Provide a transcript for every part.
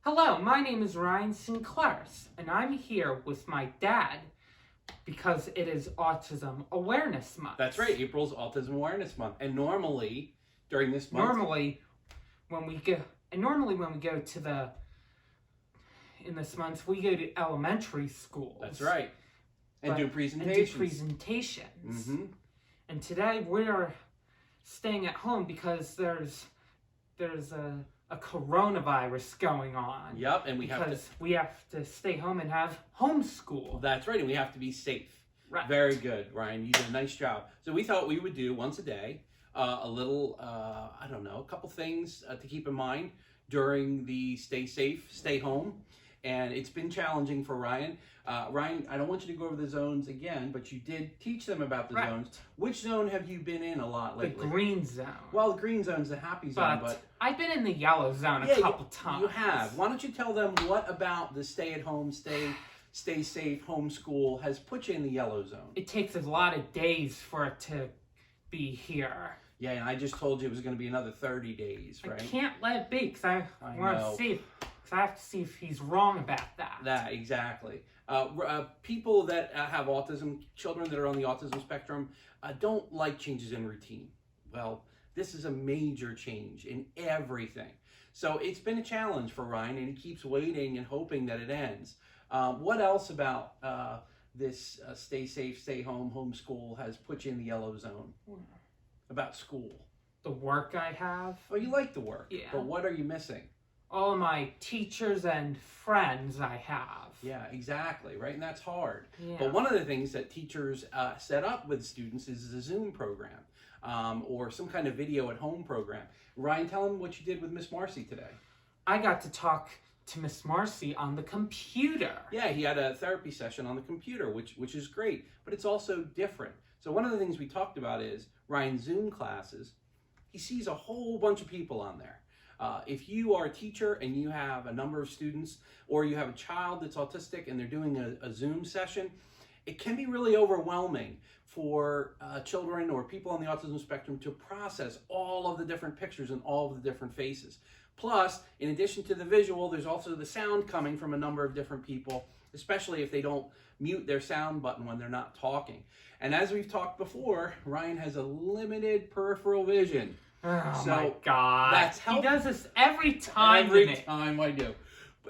Hello, my name is Ryan Sinkleris, and I'm here with my dad because it is Autism Awareness Month. That's right, April's Autism Awareness Month. And normally, during this month... Normally, when we go to in this month, we go to elementary schools. That's right. And do presentations. Mm-hmm. And today, we're staying at home because there's a coronavirus going on. Yep, and we have to stay home and have homeschool. That's right, and we have to be safe. Right. Very good, Ryan. You did a nice job. So we thought we would do once a day a little, a couple things to keep in mind during the stay safe, stay home. And it's been challenging for Ryan. Ryan, I don't want you to go over the zones again, but you did teach them about the zones. Which zone have you been in a lot lately? The green zone. Well, the green zone's the happy zone, but I've been in the yellow zone a couple times. You have. Why don't you tell them what about the stay-at-home, stay safe, homeschool has put you in the yellow zone? It takes a lot of days for it to be here. Yeah, and I just told you it was going to be another 30 days, right? I can't let it be because I want to see. I have to see if he's wrong about that. Exactly. People that have autism, children that are on the autism spectrum, don't like changes in routine. Well, this is a major change in everything. So it's been a challenge for Ryan, and he keeps waiting and hoping that it ends. What else about this stay safe, stay home, homeschool has put you in the yellow zone? About school? The work I have. Oh, you like the work. Yeah. But what are you missing? All of my teachers and friends I have. Yeah, exactly, right? And that's hard. Yeah. But one of the things that teachers set up with students is a Zoom program or some kind of video at home program. Ryan, tell them what you did with Miss Marcy today. I got to talk to Miss Marcy on the computer. Yeah, he had a therapy session on the computer, which is great, but it's also different. So one of the things we talked about is Ryan's Zoom classes. He sees a whole bunch of people on there. If you are a teacher and you have a number of students, or you have a child that's autistic and they're doing a Zoom session, it can be really overwhelming for children or people on the autism spectrum to process all of the different pictures and all of the different faces. Plus, in addition to the visual, there's also the sound coming from a number of different people, especially if they don't mute their sound button when they're not talking. And as we've talked before, Ryan has a limited peripheral vision. Oh my God. That's he does this every time. Every time I do.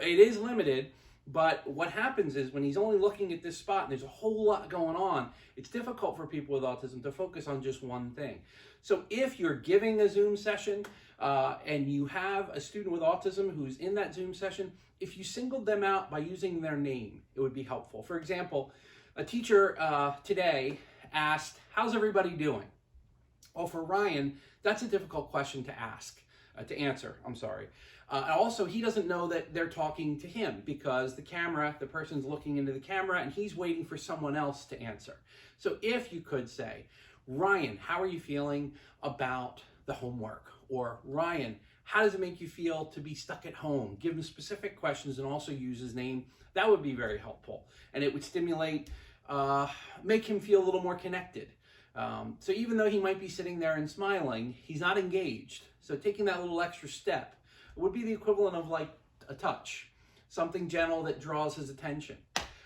It is limited, but what happens is when he's only looking at this spot and there's a whole lot going on, it's difficult for people with autism to focus on just one thing. So if you're giving a Zoom session and you have a student with autism who's in that Zoom session, if you singled them out by using their name, it would be helpful. For example, a teacher today asked, "How's everybody doing?" Well, for Ryan, that's a difficult question to answer. Also, he doesn't know that they're talking to him because the person's looking into the camera and he's waiting for someone else to answer. So if you could say, "Ryan, how are you feeling about the homework?" Or, "Ryan, how does it make you feel to be stuck at home?" Give him specific questions and also use his name. That would be very helpful. And it would stimulate, make him feel a little more connected. So even though he might be sitting there and smiling, he's not engaged. So taking that little extra step would be the equivalent of like a touch, something gentle that draws his attention.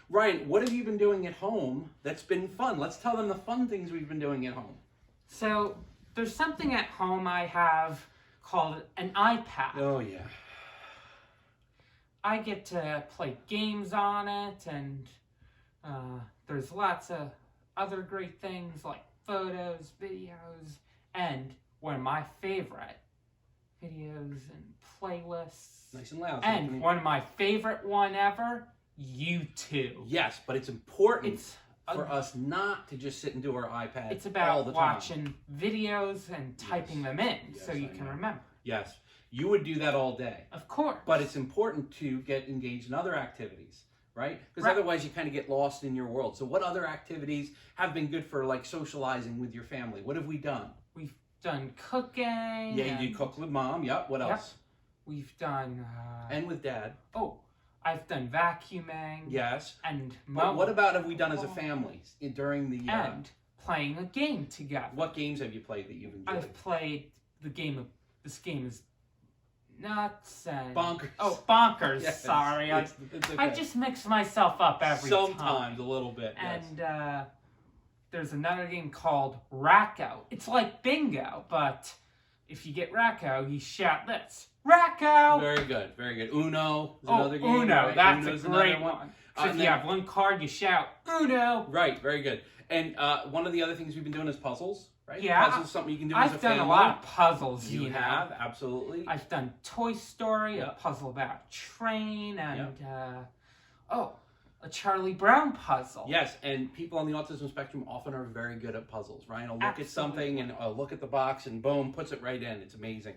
Ryan, what have you been doing at home that's been fun? Let's tell them the fun things we've been doing at home. So there's something at home I have called an iPad. Oh, yeah. I get to play games on it, and there's lots of other great things like photos, videos, and one of my favorite videos and playlists. Nice and loud. And one of my favorite one ever, YouTube. Yes, but it's important for us not to just sit and do our iPad. It's about all the time. watching videos and typing them in so you can remember. Yes, you would do that all day. Of course. But it's important to get engaged in other activities. Right? Because otherwise you kind of get lost in your world. So what other activities have been good for like socializing with your family? What have we done? We've done cooking. Yeah, you cook with mom. Yep. What else? We've done... and with dad. Oh, I've done vacuuming. Yes. And but what about have we done as a family during the... And playing a game together. What games have you played that you've enjoyed? I've played the game of... This game is nuts and Bonkers. Oh, bonkers. Yes, Sorry, it's okay. I just mix myself up every time. Sometimes a little bit. Yes. And there's another game called Racco. It's like bingo, but if you get Racco, you shout this: Racco! Very good, very good. Uno is another game. Uno, right? that's Uno's a great another one. So if and you then- have one card, you shout Uno. Right, very good. And one of the other things we've been doing is puzzles, right? Yeah. Puzzles is something you can do as a I've done family. a lot of puzzles. You know. have, absolutely. I've done Toy Story, a Yep. puzzle about a train, and a Charlie Brown puzzle. Yes, and people on the autism spectrum often are very good at puzzles. Ryan will look at something and look at the box and boom, puts it right in. It's amazing.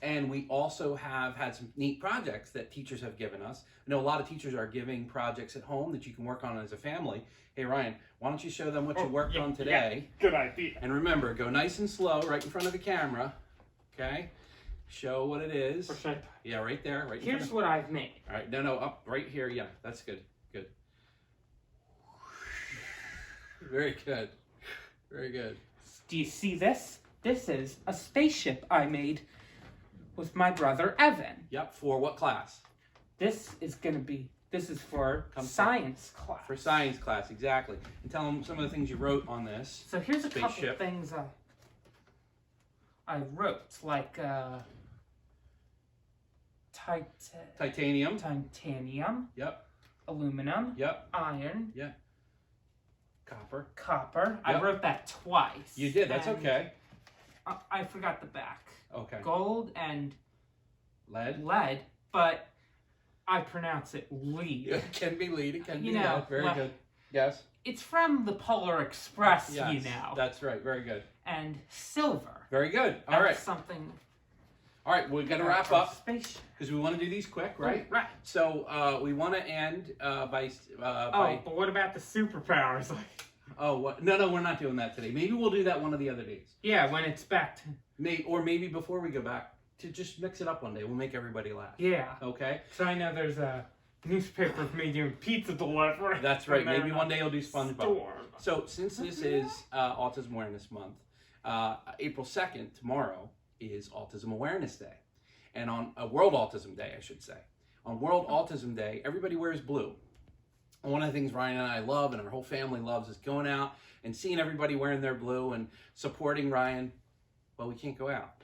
And we also have had some neat projects that teachers have given us. I know a lot of teachers are giving projects at home that you can work on as a family. Hey, Ryan, why don't you show them what you worked on today? Yeah, good idea. And remember, go nice and slow right in front of the camera. Okay? Show what it is. Yeah, right there. Right. Here's what I've made. All right. No, up right here. Yeah, that's good. Good. Very good. Very good. Do you see this? This is a spaceship I made with my brother Evan. Yep. For what class? This is for science class. For science class, exactly. And tell them some of the things you wrote on this. So here's a couple spaceship. things I wrote, like Titanium. titanium, Yep. aluminum, Yep. iron, Copper. copper. Yep. I wrote that twice. You did. That's and okay. I forgot the back. Okay. Gold and Lead. lead, but I pronounce it lead. It can be lead. It can be You know, lead. Very like- good. Yes. It's from the Polar Express, Yes. you know. That's right. Very good. And silver. Very good. All That's right. something. All right. We're gonna wrap up Spaceship. because we want to do these quick, right? Right. So we want to end by. But what about the superpowers? Oh, what? No, we're not doing that today. Maybe we'll do that one of the other days. Yeah, when it's back to. Maybe before we go back to just mix it up one day. We'll make everybody laugh. Yeah. Okay. So I know there's a newspaper of me doing pizza delivery. That's right. Maybe one day you'll do SpongeBob. Store. So since this is Autism Awareness Month, April 2nd, tomorrow, is Autism Awareness Day. And on World Autism Day, I should say. On World Autism Day, everybody wears blue. And one of the things Ryan and I love and our whole family loves is going out and seeing everybody wearing their blue and supporting Ryan. Well, we can't go out.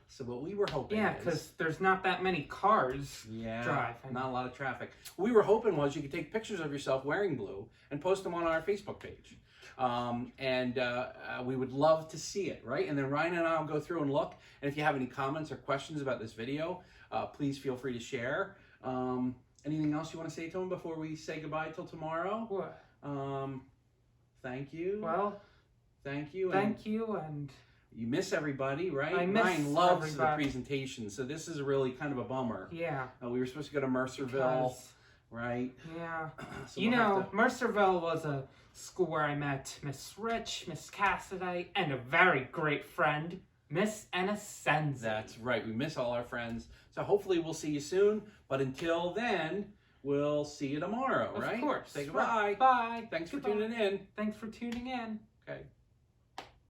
So what we were hoping Yeah, is... because there's not that many cars driving. Not a lot of traffic. What we were hoping was you could take pictures of yourself wearing blue and post them on our Facebook page. We would love to see it, right? And then Ryan and I will go through and look. And if you have any comments or questions about this video, please feel free to share. Anything else you want to say to him before we say goodbye till tomorrow? What? Thank you. Well, thank you. thank you, and you miss everybody, right? I miss Ryan loves everybody. the presentation, so this is really kind of a bummer. yeah. We were supposed to go to Mercerville, because- right? Yeah. So You we'll know, have to- Mercerville was a school where I met Miss Rich, Miss Cassidy, and a very great friend, Miss Anna Senza. That's right. We miss all our friends. So hopefully we'll see you soon. But until then, we'll see you tomorrow, right? Of course. Say goodbye. Bye. Thanks for Goodbye. tuning in. Thanks for tuning in. Okay.